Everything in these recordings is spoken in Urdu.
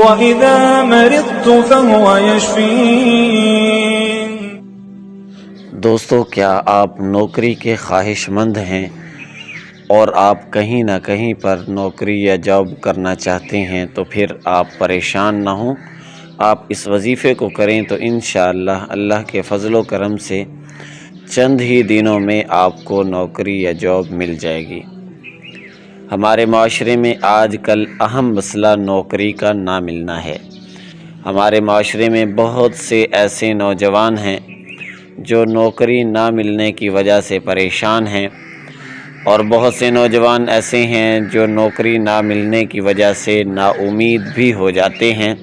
وإذا مرضت فهو يشفين۔ دوستو، کیا آپ نوکری کے خواہش مند ہیں اور آپ کہیں نہ کہیں پر نوکری یا جاب کرنا چاہتے ہیں؟ تو پھر آپ پریشان نہ ہوں، آپ اس وظیفے کو کریں تو انشاءاللہ اللہ کے فضل و کرم سے چند ہی دنوں میں آپ کو نوکری یا جاب مل جائے گی۔ ہمارے معاشرے میں آج کل اہم مسئلہ نوکری کا نہ ملنا ہے۔ ہمارے معاشرے میں بہت سے ایسے نوجوان ہیں جو نوکری نہ ملنے کی وجہ سے پریشان ہیں، اور بہت سے نوجوان ایسے ہیں جو نوکری نہ ملنے کی وجہ سے نا امید بھی ہو جاتے ہیں۔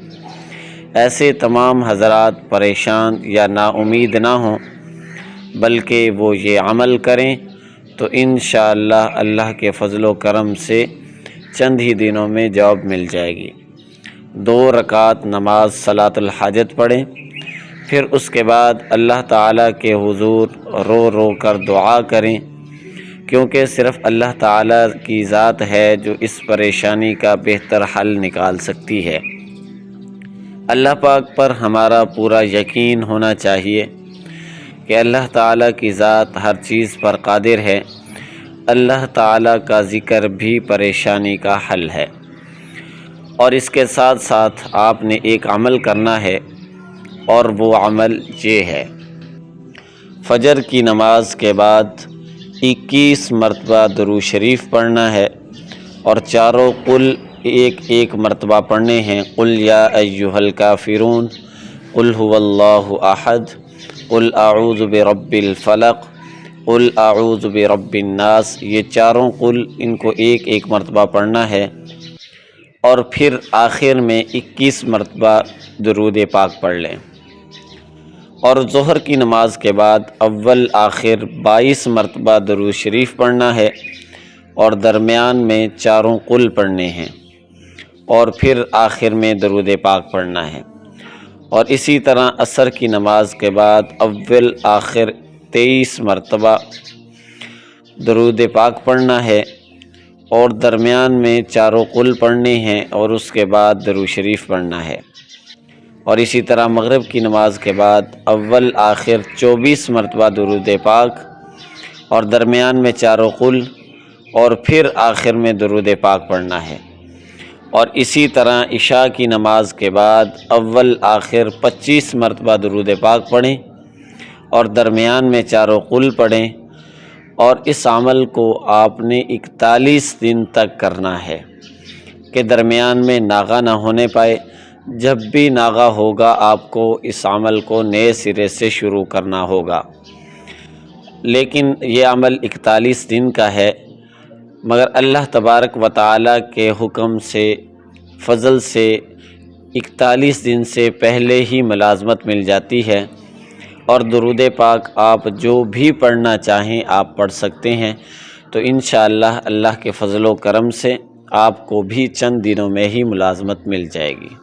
ایسے تمام حضرات پریشان یا نا امید نہ ہوں، بلکہ وہ یہ عمل کریں تو انشاءاللہ اللہ کے فضل و کرم سے چند ہی دنوں میں جاب مل جائے گی۔ 2 رکعت نماز صلاۃ الحاجت پڑھیں، پھر اس کے بعد اللہ تعالیٰ کے حضور رو رو کر دعا کریں، کیونکہ صرف اللہ تعالیٰ کی ذات ہے جو اس پریشانی کا بہتر حل نکال سکتی ہے۔ اللہ پاک پر ہمارا پورا یقین ہونا چاہیے کہ اللہ تعالیٰ کی ذات ہر چیز پر قادر ہے۔ اللہ تعالیٰ کا ذکر بھی پریشانی کا حل ہے۔ اور اس کے ساتھ ساتھ آپ نے ایک عمل کرنا ہے، اور وہ عمل یہ ہے: فجر کی نماز کے بعد 21 مرتبہ درود شریف پڑھنا ہے، اور چاروں قل ایک مرتبہ پڑھنے ہیں۔ قل یا ایھا الکافرون، قل ھو اللہ احد، قل اعوذ برب الفلق، قل اعوذ برب الناس۔ یہ چاروں قل، ان کو ایک مرتبہ پڑھنا ہے، اور پھر آخر میں 21 مرتبہ درود پاک پڑھ لیں۔ اور ظہر کی نماز کے بعد اول آخر 22 مرتبہ درود شریف پڑھنا ہے، اور درمیان میں چاروں قل پڑھنے ہیں، اور پھر آخر میں درود پاک پڑھنا ہے۔ اور اسی طرح عصر کی نماز کے بعد اول آخر 23 مرتبہ درود پاک پڑھنا ہے، اور درمیان میں چاروں قل پڑھنے ہیں، اور اس کے بعد درود شریف پڑھنا ہے۔ اور اسی طرح مغرب کی نماز کے بعد اول آخر 24 مرتبہ درود پاک، اور درمیان میں چاروں قل، اور پھر آخر میں درود پاک پڑھنا ہے۔ اور اسی طرح عشاء کی نماز کے بعد اول آخر 25 مرتبہ درود پاک پڑھیں، اور درمیان میں چاروں قل پڑھیں، اور اس عمل کو آپ نے 41 دن تک کرنا ہے کہ درمیان میں ناغہ نہ ہونے پائے۔ جب بھی ناغہ ہوگا آپ کو اس عمل کو نئے سرے سے شروع کرنا ہوگا، لیکن یہ عمل 41 دن کا ہے، مگر اللہ تبارک و تعالیٰ کے حکم سے، فضل سے 41 دن سے پہلے ہی ملازمت مل جاتی ہے، اور درود پاک آپ جو بھی پڑھنا چاہیں آپ پڑھ سکتے ہیں۔ تو انشاءاللہ اللہ کے فضل و کرم سے آپ کو بھی چند دنوں میں ہی ملازمت مل جائے گی۔